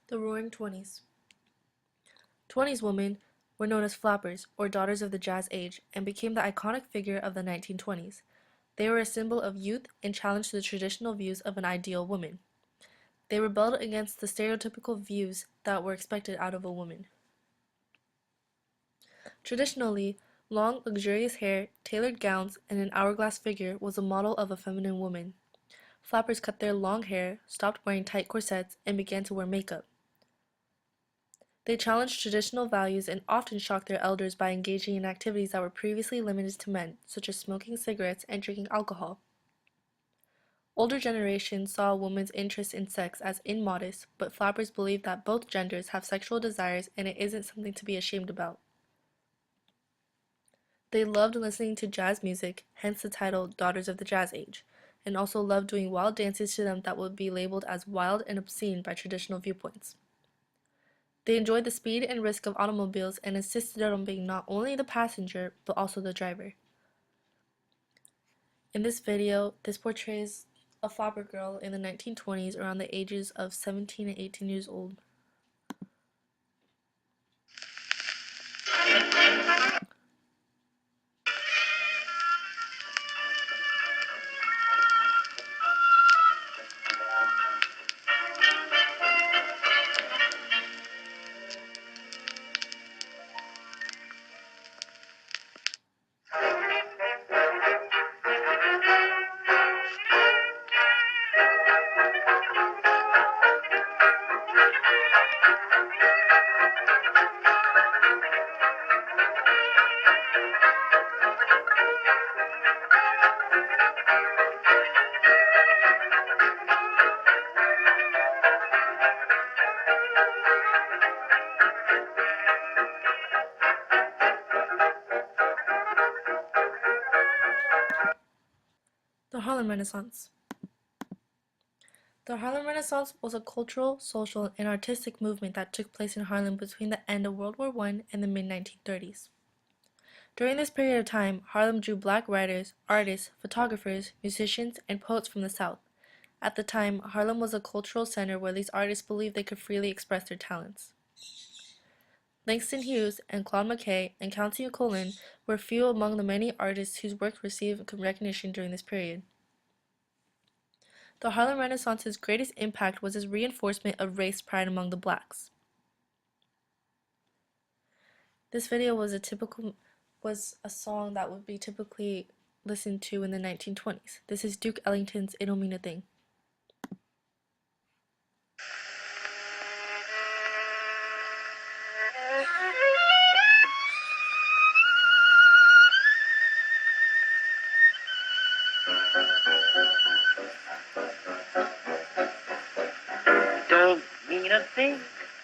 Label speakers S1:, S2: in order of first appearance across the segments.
S1: The Roaring Twenties. 20s women were known as flappers, or daughters of the jazz age, and became the iconic figure of the 1920s. They were a symbol of youth and challenged the traditional views of an ideal woman. They rebelled against the stereotypical views that were expected out of a woman. Traditionally, long, luxurious hair, tailored gowns, and an hourglass figure was a model of a feminine woman. Flappers cut their long hair, stopped wearing tight corsets, and began to wear makeup. They challenged traditional values and often shocked their elders by engaging in activities that were previously limited to men, such as smoking cigarettes and drinking alcohol. Older generations saw a woman's interest in sex as immodest, but flappers believed that both genders have sexual desires and it isn't something to be ashamed about. They loved listening to jazz music, hence the title Daughters of the Jazz Age, and also loved doing wild dances to them that would be labeled as wild and obscene by traditional viewpoints. They enjoyed the speed and risk of automobiles and insisted on being not only the passenger, but also the driver. In this video, this portrays a flapper girl in the 1920s around the ages of 17 and 18 years old. The Harlem Renaissance. The Harlem Renaissance was a cultural, social, and artistic movement that took place in Harlem between the end of World War I and the mid-1930s. During this period of time, Harlem drew black writers, artists, photographers, musicians, and poets from the South. At the time, Harlem was a cultural center where these artists believed they could freely express their talents. Langston Hughes and Claude McKay and Countee Cullen were few among the many artists whose work received recognition during this period. The Harlem Renaissance's greatest impact was its reinforcement of race pride among the blacks. This video was a song that would be typically listened to in the 1920s. This is Duke Ellington's It Don't Mean a Thing.
S2: Don't mean a thing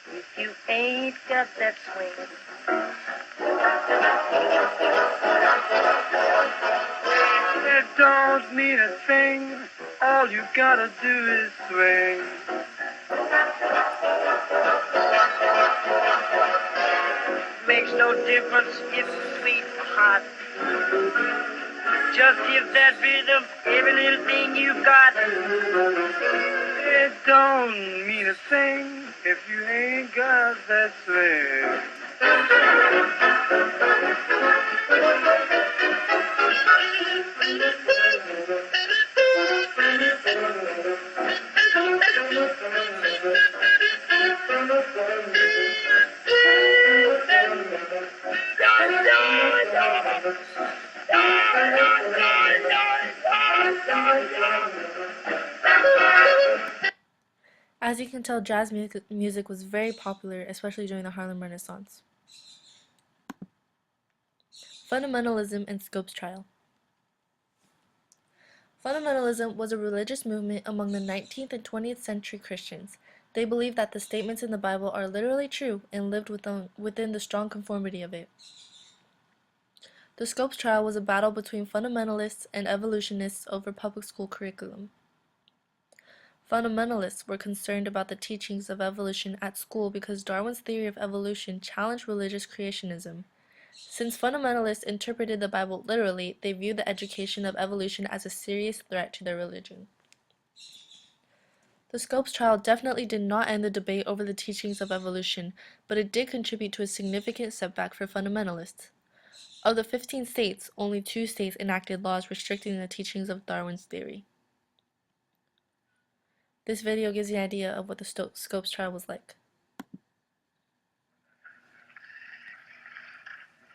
S2: if you ain't got that swing. It don't mean a thing, all you gotta do is swing. Makes no difference if it's sweet or hot. Just give that rhythm every little thing you've got. It don't mean a thing if you ain't got that swing.
S1: As you can tell, jazz music was very popular, especially during the Harlem Renaissance. Fundamentalism and Scopes Trial. Fundamentalism was a religious movement among the 19th and 20th century Christians. They believed that the statements in the Bible are literally true and lived within the strong conformity of it. The Scopes Trial was a battle between fundamentalists and evolutionists over public school curriculum. Fundamentalists were concerned about the teachings of evolution at school because Darwin's theory of evolution challenged religious creationism. Since fundamentalists interpreted the Bible literally, they viewed the education of evolution as a serious threat to their religion. The Scopes trial definitely did not end the debate over the teachings of evolution, but it did contribute to a significant setback for fundamentalists. Of the 15 states, only 2 states enacted laws restricting the teachings of Darwin's theory. This video gives you an idea of what the Scopes trial was like.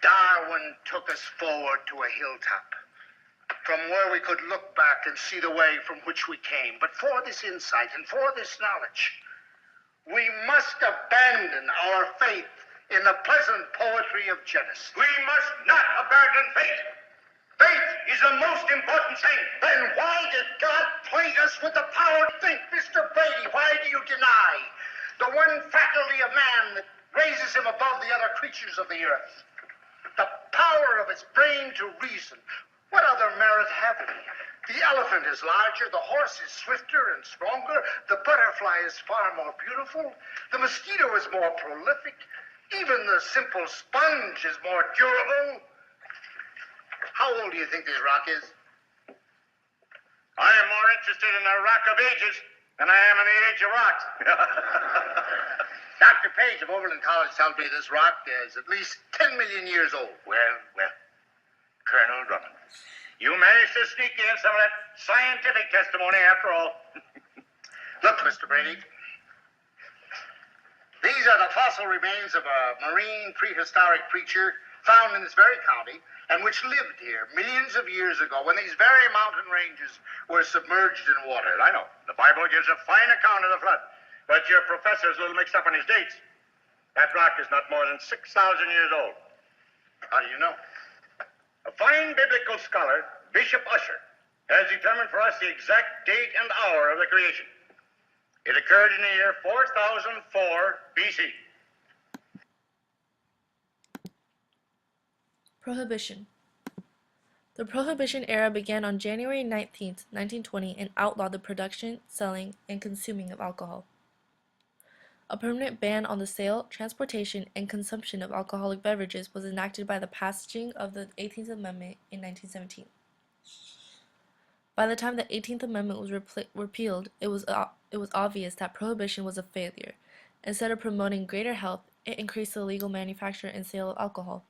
S3: Darwin took us forward to a hilltop, from where we could look back and see the way from which we came. But for this insight and for this knowledge, we must abandon our faith in the pleasant poetry of Genesis.
S4: We must not abandon faith. Faith is the most important thing.
S3: Then why did God plague us with the power to think? Mr. Brady, why do you deny the one faculty of man that raises him above the other creatures of the earth? The power of his brain to reason. What other merit have we? The elephant is larger, the horse is swifter and stronger, the butterfly is far more beautiful, the mosquito is more prolific, even the simple sponge is more durable. How old do you think this rock is?
S4: I am more interested in the rock of ages than I am in the age of rocks.
S3: Dr. Page of Oberlin College tells me this rock is at least 10 million years old.
S4: Well, Colonel Drummond, you managed to sneak in some of that scientific testimony after all.
S3: Look, Mr. Brady, these are the fossil remains of a marine prehistoric creature found in this very county and which lived here millions of years ago when these very mountain ranges were submerged in water.
S4: I know. The Bible gives a fine account of the flood, but your professor's a little mixed up on his dates. That rock is not more than 6,000 years old.
S3: How do you know?
S4: A fine biblical scholar, Bishop Usher, has determined for us the exact date and hour of the creation. It occurred in the year 4004 BC.
S1: Prohibition. The Prohibition era began on January 19, 1920, and outlawed the production, selling, and consuming of alcohol. A permanent ban on the sale, transportation, and consumption of alcoholic beverages was enacted by the passing of the 18th Amendment in 1917. By the time the 18th Amendment was repealed, it was obvious that prohibition was a failure. Instead of promoting greater health, it increased the legal manufacture and sale of alcohol.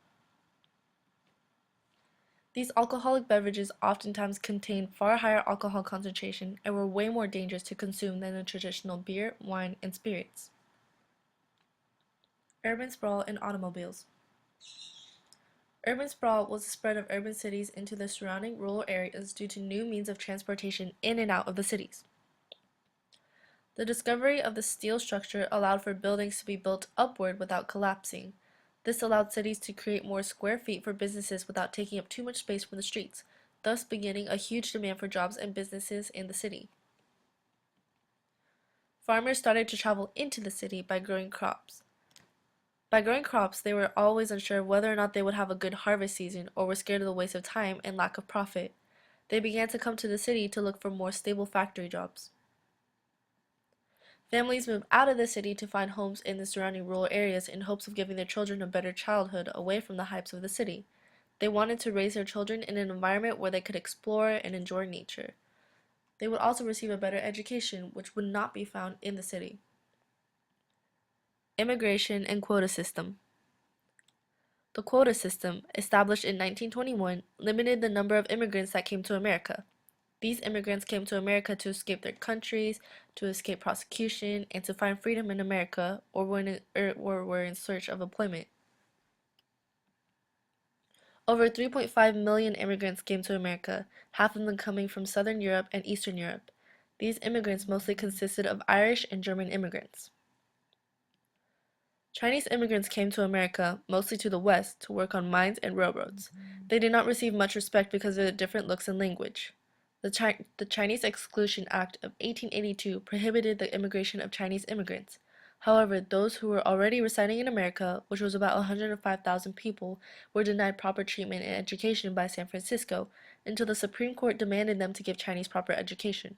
S1: These alcoholic beverages oftentimes contained far higher alcohol concentration and were way more dangerous to consume than the traditional beer, wine, and spirits. Urban sprawl and automobiles. Urban sprawl was the spread of urban cities into the surrounding rural areas due to new means of transportation in and out of the cities. The discovery of the steel structure allowed for buildings to be built upward without collapsing. This allowed cities to create more square feet for businesses without taking up too much space from the streets, thus beginning a huge demand for jobs and businesses in the city. Farmers started to travel into the city by growing crops. By growing crops, they were always unsure whether or not they would have a good harvest season or were scared of the waste of time and lack of profit. They began to come to the city to look for more stable factory jobs. Families moved out of the city to find homes in the surrounding rural areas in hopes of giving their children a better childhood away from the hypes of the city. They wanted to raise their children in an environment where they could explore and enjoy nature. They would also receive a better education, which would not be found in the city. Immigration and quota system. The quota system, established in 1921, limited the number of immigrants that came to America. These immigrants came to America to escape their countries, to escape prosecution, and to find freedom in America, or were in search of employment. Over 3.5 million immigrants came to America, half of them coming from Southern Europe and Eastern Europe. These immigrants mostly consisted of Irish and German immigrants. Chinese immigrants came to America, mostly to the west, to work on mines and railroads. They did not receive much respect because of their different looks and language. The Chinese Exclusion Act of 1882 prohibited the immigration of Chinese immigrants. However, those who were already residing in America, which was about 105,000 people, were denied proper treatment and education by San Francisco until the Supreme Court demanded them to give Chinese proper education.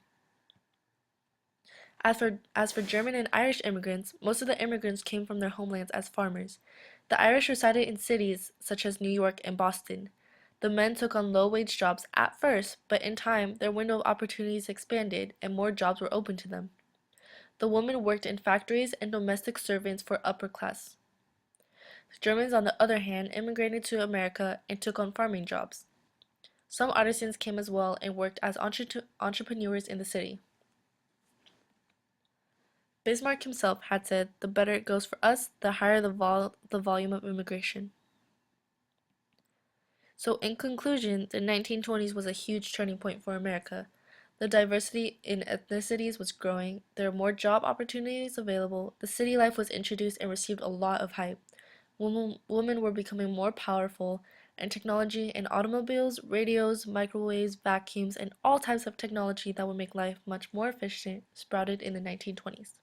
S1: As for German and Irish immigrants, most of the immigrants came from their homelands as farmers. The Irish resided in cities such as New York and Boston. The men took on low-wage jobs at first, but in time, their window of opportunities expanded and more jobs were open to them. The women worked in factories and domestic servants for upper class. The Germans, on the other hand, immigrated to America and took on farming jobs. Some artisans came as well and worked as entrepreneurs in the city. Bismarck himself had said, "The better it goes for us, the higher the volume of immigration." So in conclusion, the 1920s was a huge turning point for America. The diversity in ethnicities was growing, there were more job opportunities available, the city life was introduced and received a lot of hype. Women were becoming more powerful, and technology and automobiles, radios, microwaves, vacuums, and all types of technology that would make life much more efficient sprouted in the 1920s.